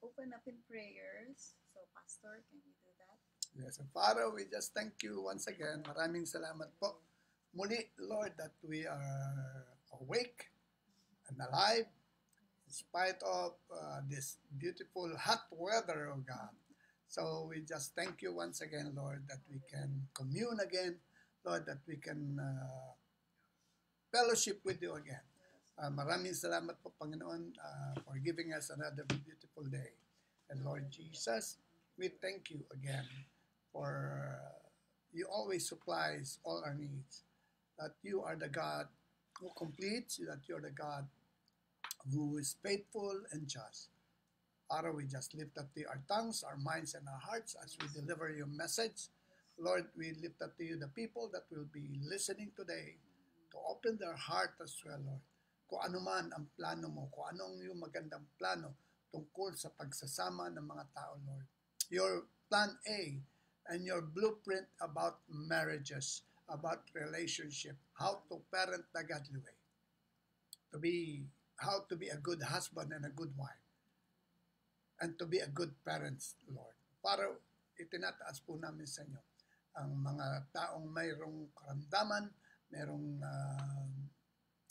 open up in prayers. So, Pastor, can you do that? Yes, and Father, we just thank you once again. Maraming salamat po. Muli, Lord, that we are awake and alive in spite of this beautiful hot weather, oh God. So we just thank you once again, Lord, that we can commune again, Lord, that we can fellowship with you again. Maraming salamat po, Panginoon, for giving us another beautiful day. And Lord Jesus, we thank you again for you always supplies all our needs. That you are the God who completes, that you're the God who is faithful and just. Father, we just lift up to you our tongues, our minds, and our hearts as we deliver your message. Lord, we lift up to you the people that will be listening today to open their heart as well, Lord. Kung ano man ang plano mo, kung anong yung magandang plano tungkol sa pagsasama ng mga tao, Lord. Your plan A and your blueprint about marriages, about relationship, how to parent the godly way, how to be a good husband and a good wife, and to be a good parents, Lord. Para itinataas po namin sa inyo ang mga taong mayroong karamdaman, mayroong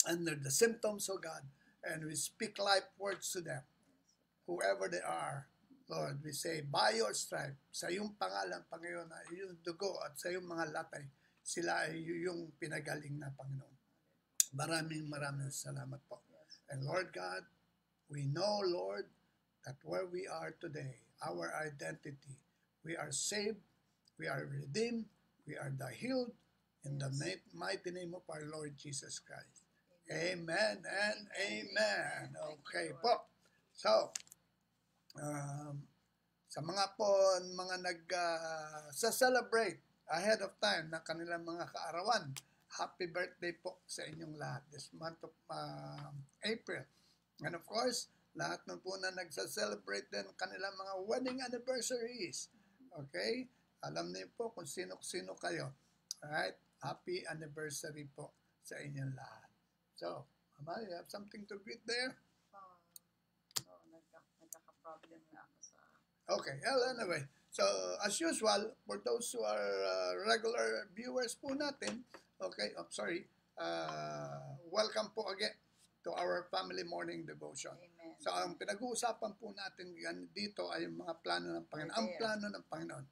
under the symptoms of God, and we speak life words to them. Whoever they are, Lord, we say, by your stripe, sa iyong pangalan, Panginoon, na iyong dugo at sa iyong mga latay, sila ay yung pinagaling na Panginoon. Maraming salamat po. And Lord God, we know, Lord, that where we are today, our identity, we are saved, we are redeemed, we are the healed, in the mighty name of our Lord Jesus Christ. Amen and amen. Okay po. So, sa mga nag-celebrate ahead of time ng kanilang mga kaarawan, happy birthday po sa inyong lahat this month of April. And of course, lahat ng po na nagsa-celebrate din kanilang mga wedding anniversaries. Okay? Alam niyo po kung sino-sino kayo. Alright? Happy anniversary po sa inyong lahat. So, Mama, you have something to greet there? Nagkaka-problem na ako sa... Okay, well, anyway. So, as usual, for those who are regular viewers po natin, okay, welcome po again to our family morning devotion. Amen. So, ang pinag-uusapan po natin dito ay yung mga plano ng Panginoon. Ang plano ng Panginoon.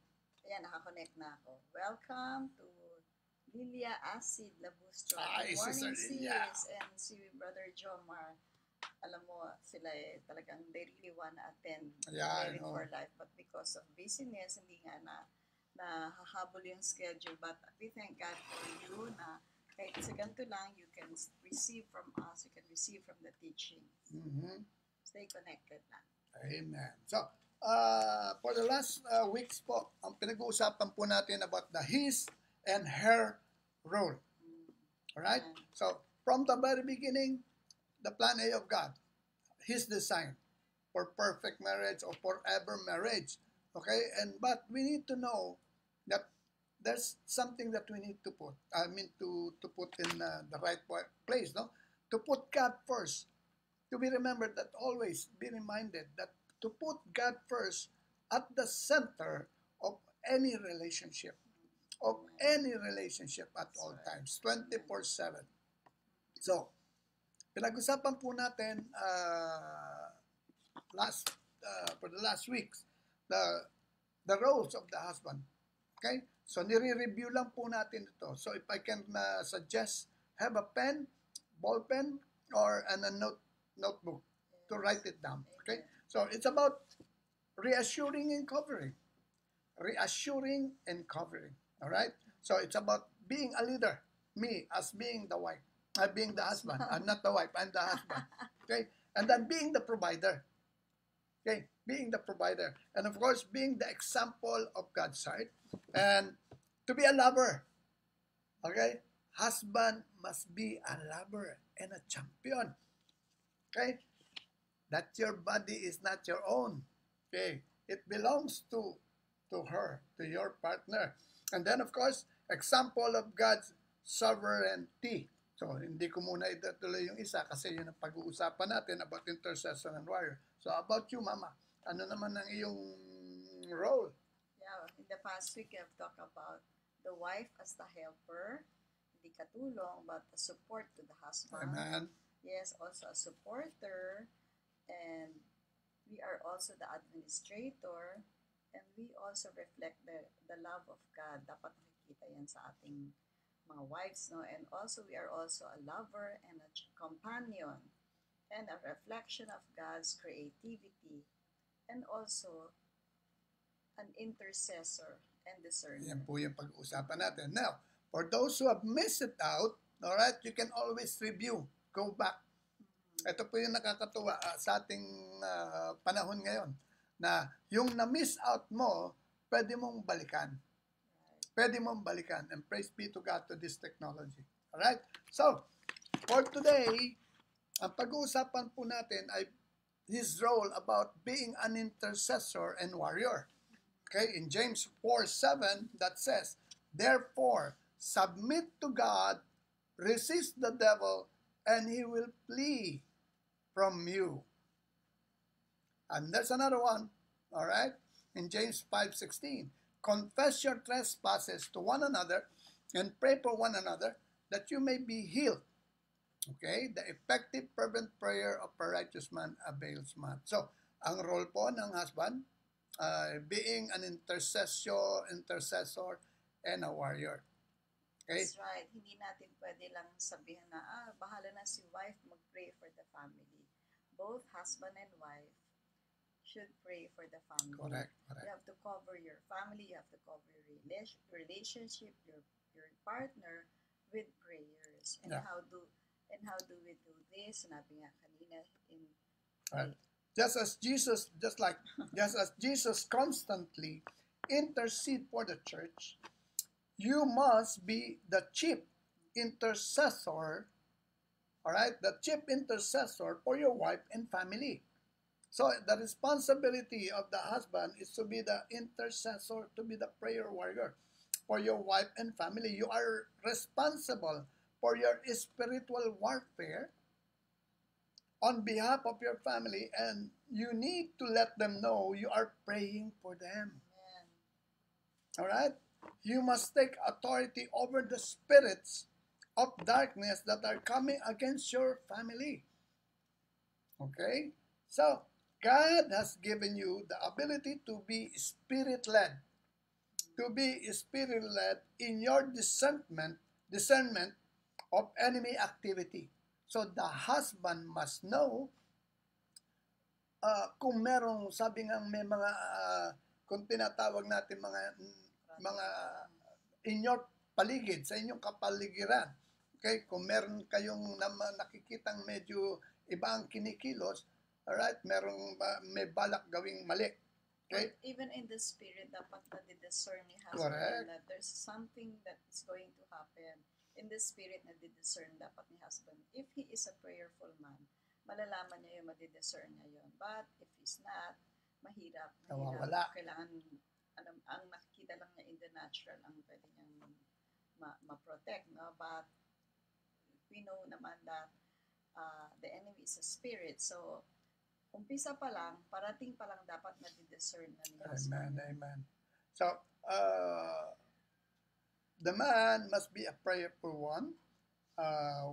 Ayan, nakakonect na ako. Welcome to Lilia Acid Labustro. Good morning, sis. And si Brother Jomar. Alam mo, sila talagang they really wanna attend Married for Life. But because of busyness, hindi nga na hahabol yung schedule. But we thank God for you na kahit sa ganito lang, you can receive from us, you can receive from the teaching. Mm-hmm. Stay connected lang. Amen. So, for the last weeks po, ang pinag-uusapan po natin about the his and her role. Alright? So, from the very beginning, the plan A of God, His design for perfect marriage or forever marriage. Okay? But we need to know that there's something that we need to put. To put in the right place, no? To put God first. To be remembered that always be reminded that to put God first at the center of any relationship. At all times, 24/7. So, pinag-usapan po natin for the last weeks the roles of the husband. Okay? So, nire-review lang po natin ito. So, if I can suggest, have a pen, ball pen, or a notebook to write it down. Okay? So, it's about reassuring and covering. Alright? So, it's about being a leader. Me, as being the wife. Being the husband. I'm not the wife, I'm the husband. Okay? And then being the provider. Okay? Being the provider. And of course, being the example of God's side. And to be a lover. Okay? Husband must be a lover and a champion. Okay? That your body is not your own. Okay? It belongs to her, to your partner. And then, of course, example of God's sovereignty. So, hindi ko muna itutuloy yung isa kasi yun ang pag-uusapan natin about intercession and warrior. So, about you, Mama. Ano naman ang iyong role? Yeah, in the past week, I've talked about the wife as the helper, hindi katulong, but a support to the husband. Amen. Yes, also a supporter, and we are also the administrator, and we also reflect the love of God. Dapat nakikita yan sa ating mga wives, no? And also, we are also a lover and a companion, and a reflection of God's creativity, and also an intercessor and discerner. Yan po yung pag-uusapan natin. Now, for those who have missed it out, alright, you can always review. Go back. Ito po yung nakakatuwa sa ating panahon ngayon na yung na-miss out mo, pwede mong balikan. Pwede mong balikan. And praise be to God to this technology. Alright? So, for today, ang pag-uusapan po natin ay his role about being an intercessor and warrior. Okay? In James 4:7, that says, therefore, submit to God, resist the devil, and he will flee from you. And there's another one, all right? In James 5:16, confess your trespasses to one another and pray for one another that you may be healed. Okay? The effective fervent prayer of a righteous man avails much. So, ang role po ng husband, being an intercessor, and a warrior. Okay? That's right. Hindi natin pwede lang sabihin na, bahala na si wife mag-pray for the family. Both husband and wife should pray for the family. Correct. You have to cover your family, you have to cover your relationship, your partner with prayers. And Yeah. how do we do this? Sinabi nga kanina in Right. Just as Jesus constantly intercede for the church, you must be the chief intercessor, all right? The chief intercessor for your wife and family. So the responsibility of the husband is to be the intercessor, to be the prayer warrior for your wife and family. You are responsible for your spiritual warfare on behalf of your family, and you need to let them know you are praying for them. Amen. All right? You must take authority over the spirits of darkness that are coming against your family. Okay? So, God has given you the ability to be spirit-led. To be spirit-led in your discernment of enemy activity. So, the husband must know kung merong, sabi nga may mga, kung tinatawag natin mga in your paligid, sa inyong kapaligiran. Okay? Kung meron kayong nakikitang medyo iba ang kinikilos, alright, may balak gawing mali. Okay? But even in the spirit, dapat na-discern ni husband Correct. that there's something that is going to happen. In the spirit, na-discern dapat ni husband. If he is a prayerful man, malalaman niya yung ma-discern niya yun. But if he's not, mahirap. Nawawala. Kailangan, ang nakikita lang niya in the natural, ang pwede niyang ma-protect. No? But we know naman that the enemy is a spirit. So, umpisa pa lang, parating pa lang dapat na-discern na ni husband. Amen. So, the man must be a prayerful one.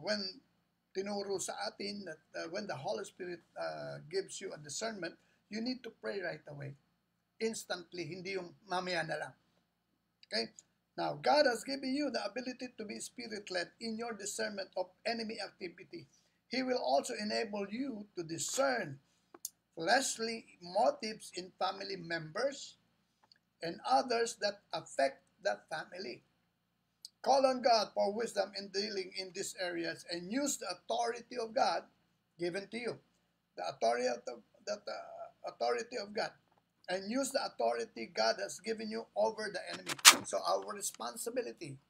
When tinuro sa atin that when the Holy Spirit gives you a discernment, you need to pray right away. Instantly, hindi yung mamaya na lang. Okay? Now, God has given you the ability to be spirit-led in your discernment of enemy activity. He will also enable you to discern fleshly motives in family members and others that affect that family. Call on God for wisdom in dealing in these areas and use the authority of God given to you. The authority of God. And use the authority God has given you over the enemy. So our responsibility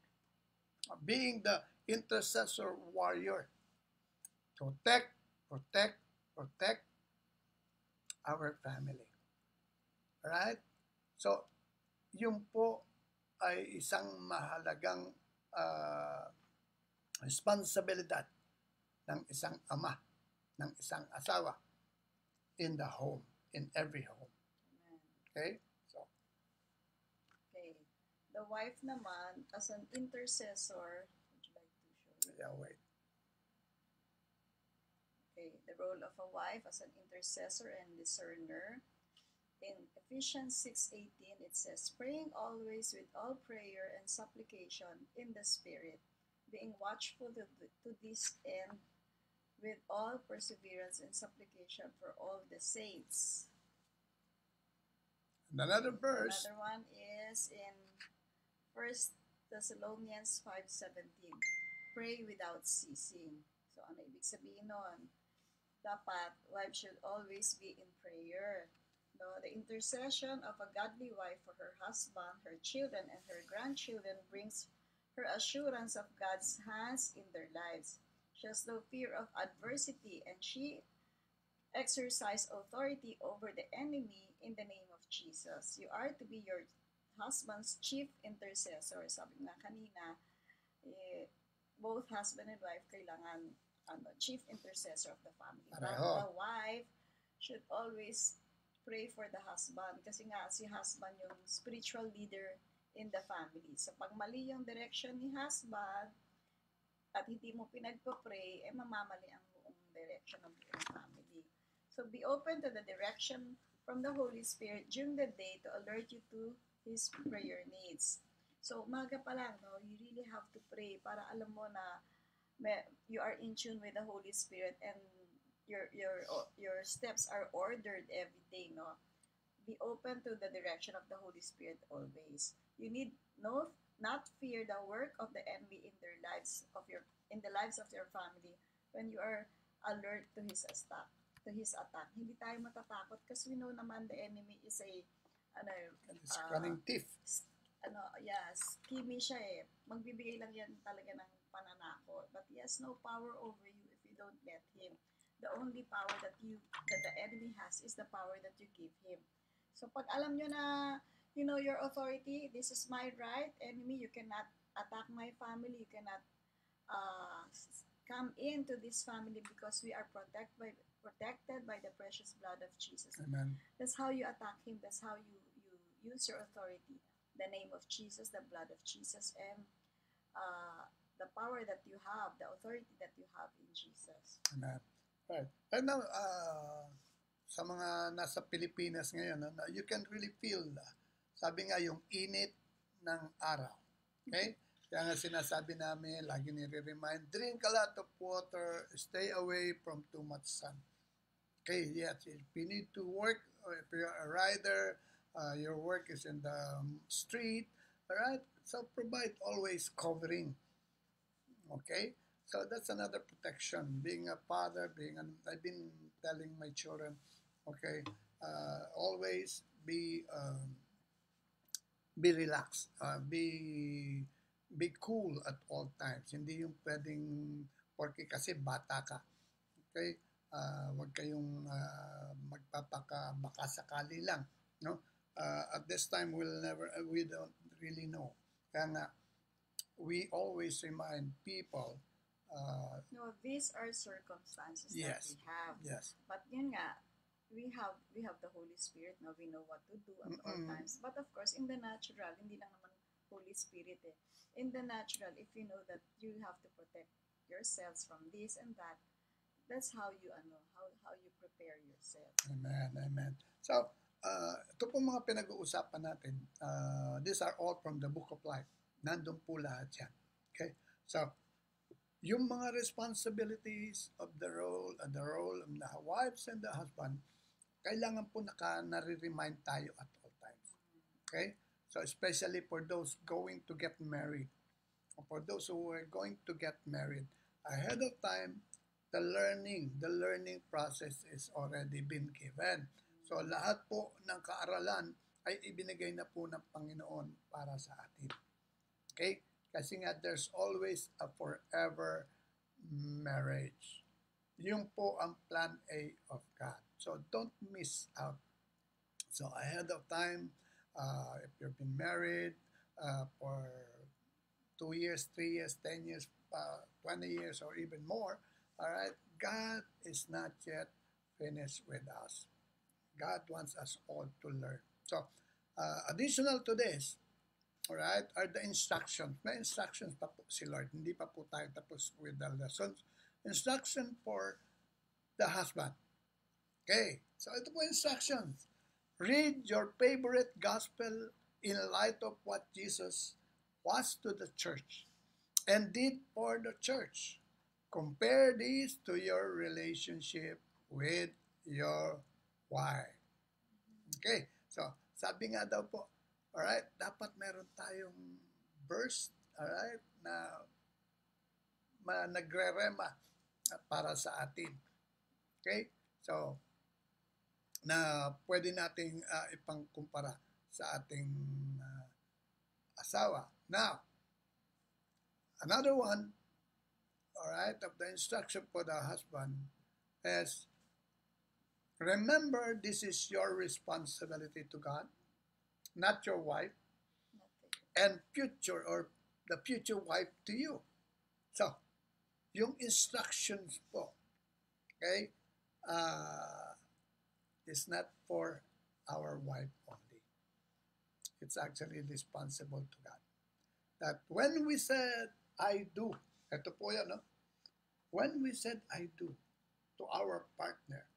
of being the intercessor warrior. Protect our family. Alright? So, yun po ay isang mahalagang responsibilidad ng isang ama, ng isang asawa in the home, in every home. Okay? So, Okay. The wife naman, as an intercessor, would you like to show it? yeah, wait. Okay. The role of a wife as an intercessor and discerner. In Ephesians 6:18, it says, praying always with all prayer and supplication in the Spirit, being watchful to this end with all perseverance and supplication for all the saints. And another verse, Another one is in 1 Thessalonians 5:17. Pray without ceasing. So ano ibig sabihin nun? Dapat, wife should always be in prayer. No, the intercession of a godly wife for her husband, her children, and her grandchildren brings her assurance of God's hands in their lives. She has no fear of adversity, and she exercises authority over the enemy in the name of Jesus. You are to be your husband's chief intercessor. Sabi nga kanina, both husband and wife kailangan chief intercessor of the family. But the wife should always pray for the husband kasi nga si husband yung spiritual leader in the family. So pag mali yung direction ni husband at hindi mo pinagpa-pray, mamamali ang buong direction ng buong family. So be open to the direction from the Holy Spirit during the day to alert you to His prayer needs. So umaga pa lang, no, you really have to pray para alam mo na you are in tune with the Holy Spirit and your steps are ordered every day, no? Be open to the direction of the Holy Spirit always. You need not fear the work of the enemy in the lives of your family when you are alert to his attack. Hindi tayo matatakot kasi we know naman the enemy is cunning thief. Schemy siya eh. Magbibigay lang yan talaga ng pananakot. But he has no power over you if you don't let him. The only power that the enemy has is the power that you give him. So pag alam nyo na, you know your authority, this is my right, enemy, you cannot attack my family, you cannot come into this family because we are protected by the precious blood of Jesus. Amen. That's how you attack him. That's how you use your authority. The name of Jesus, the blood of Jesus, and the power that you have, the authority that you have in Jesus. Amen. Right. And now, sa mga nasa Pilipinas ngayon, you can really feel, sabi nga, yung init ng araw. Okay? Kaya nga sinasabi namin, lagi nire-remind, drink a lot of water, stay away from too much sun. Okay, yes, if you need to work, or if you're a rider, your work is in the street, all right? So provide always covering. Okay? So that's another protection. Being a father, I've been telling my children, okay, always be relaxed, be cool at all times. Hindi yung pwedeng, porque kasi bata ka. Okay? Huwag kayong baka sakali lang, no? At this time we don't really know. Kaya nga, we always remind people. No, these are circumstances yes, that we have. Yes. But yun nga, we have the Holy Spirit. Now we know what to do at all times. But of course, in the natural, hindi lang naman Holy Spirit eh. In the natural, if you know that you have to protect yourselves from this and that, that's how you how you prepare yourself. Amen. So, ito po mga pinag-uusapan natin. These are all from the Book of Life. Nandun po lahat yan. Okay? So, yung mga responsibilities of the role of the wives and the husband, kailangan po nare-remind tayo at all times. Okay? So, especially for those going to get married, or for those who are going to get married, ahead of time, the learning process is already been given. So, lahat po ng kaaralan ay ibinigay na po ng Panginoon para sa atin. Okay? Kasi nga, there's always a forever marriage. Yung po ang plan A of God. So, don't miss out. So, ahead of time, if you've been married for 2 years, 3 years, 10 years, 20 years, or even more, all right, God is not yet finished with us. God wants us all to learn. So, additional to this, alright, are the instructions. May instructions pa po si Lord. Hindi pa po tayo tapos with the lessons. Instruction for the husband. Okay, so ito po instructions. Read your favorite gospel in light of what Jesus was to the church and did for the church. Compare this to your relationship with your wife. Okay, so sabi nga daw po, alright, dapat meron tayong verse, alright, na nagre-rema para sa atin. Okay, so na pwede nating ipangkumpara sa ating asawa. Now, another one, alright, of the instruction for the husband is, remember this is your responsibility to God, not your wife, and future or the future wife to you. So, yung instructions po, okay, is not for our wife only. It's actually responsible to God. That when we said, I do, ito po yan, no? When we said, I do, to our partner,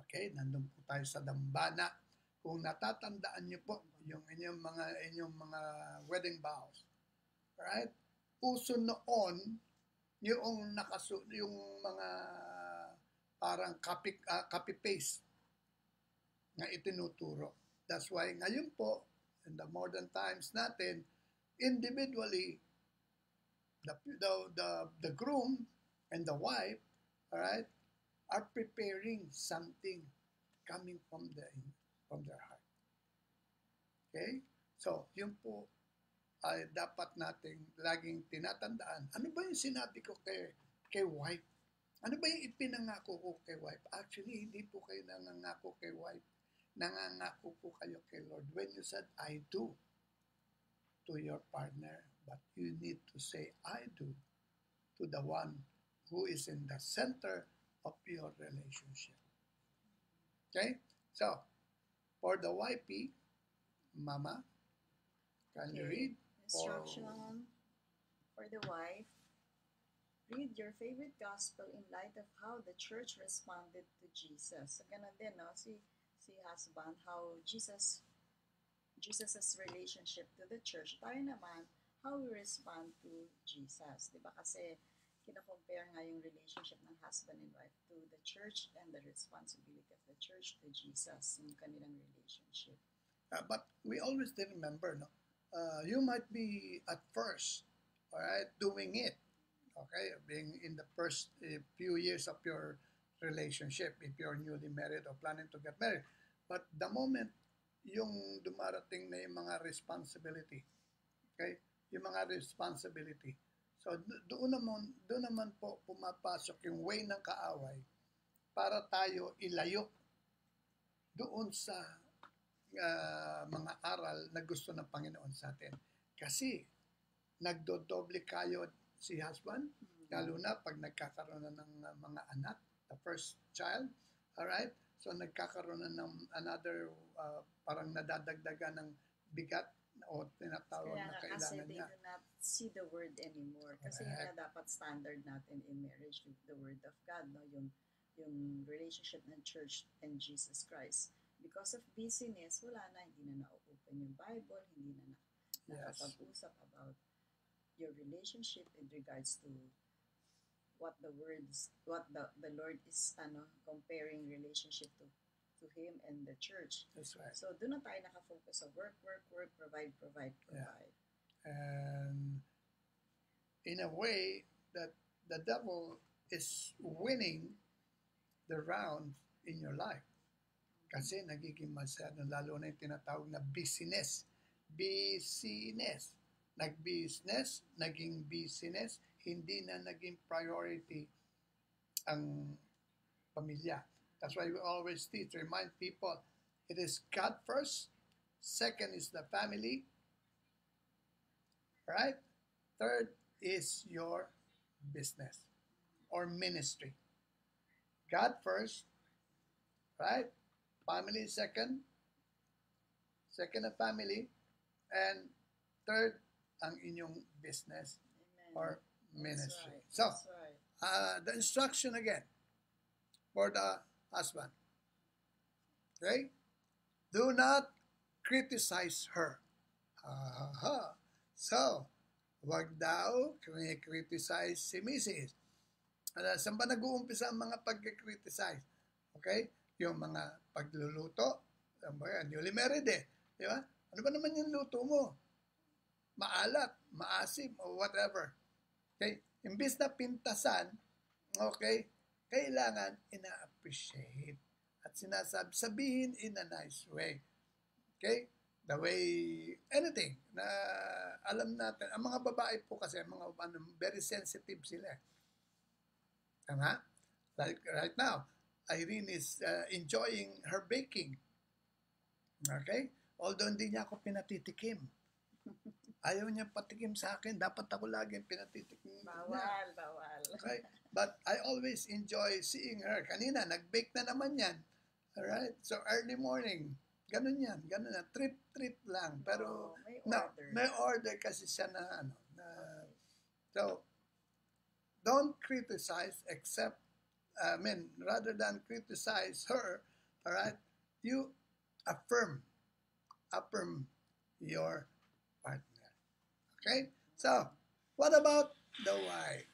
okay, nandun po tayo sa dambana. Kung natatandaan niyo po yung inyong mga wedding vows, right? Uso noon yung yung mga parang copy-paste na itinuturo. That's why ngayon po, in the modern times natin, individually, the groom and the wife, all right, are preparing something coming from their heart. Okay? So, yun po ay dapat nating laging tinatandaan. Ano ba yung sinabi ko kay wife? Ano ba yung ipinangako ko kay wife? Actually, hindi po kayo nangangako kay wife. Nangangako po kayo kay Lord. When you said, I do to your partner, but you need to say, I do to the one who is in the center of your relationship. Okay? So, for the wifey, Mama, can you read? Instruction for the wife. Read your favorite gospel in light of how the church responded to Jesus. So, ganun din, no? Si husband, how Jesus' relationship to the church. Tayo naman, how we respond to Jesus. Diba? Kasi, kina-compare nga yung relationship ng husband and wife to the church and the responsibility of the church to Jesus, yung kanilang relationship. But we always remember, no? You might be at first, all right, doing it. Okay, being in the first few years of your relationship, if you're newly married or planning to get married. But the moment yung dumarating na yung mga responsibility, okay, yung mga responsibility. So doon naman po pumapasok yung way ng kaaway para tayo ilayo doon sa mga aral na gusto ng Panginoon sa atin. Kasi nagdodoble kayo si husband, lalo na pag nagkakaroon na ng mga anak, the first child, alright? So nagkakaroon na ng another, parang nadadagdagan ng bigat o tinatawag na kailangan niya. Kasi they do not see the word anymore. Kasi yun na dapat standard natin in marriage, the word of God, no? Yung relationship ng church and Jesus Christ. Because of busyness, wala na, hindi na na-open yung Bible, hindi na nakapag-usap about your relationship in regards to what the Lord is comparing relationship to Him and the church. That's right. So doon na tayo nakafocus sa work, provide. Yeah. And in a way that the devil is winning the round in your life. Kasi nagiging masyado, lalo na yung tinatawag na business. Nag-business, naging business, hindi na naging priority ang pamilya. That's why we always remind people, it is God first, second is the family, right? Third is your business or ministry. God first, right? Family second, Second, a family. And third, ang inyong business or ministry. Right. So, That's right. the instruction again for the husband. Okay? Do not criticize her. So, wag daw criticize si Mrs. Saan ba nag-uumpisa ang mga pag-criticize? Okay? Yung mga pagluluto. Newly married Di ba? Ano ba naman yung luto mo? Maalat, maasim, o whatever. Okay? Imbis na pintasan, okay, kailangan ina-appreciate at sabihin in a nice way. Okay? The way, anything na alam natin. Ang mga babae po kasi, very sensitive sila. Tama? Like right now, Irene is enjoying her baking. Okay? Although hindi niya ako pinatitikim. Ayaw niya patikim sa akin. Dapat ako lagi pinatitikim. Bawal. Okay? But I always enjoy seeing her. Kanina, nag-bake na naman yan. Alright? So, early morning. Ganun yan. Ganun na. Trip lang. Pero, may order kasi siya na, so, don't criticize except, rather than criticize her, alright, you affirm your partner. Okay? So, what about the wife?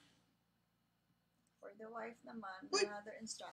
For the wife naman, Wait. another instruction.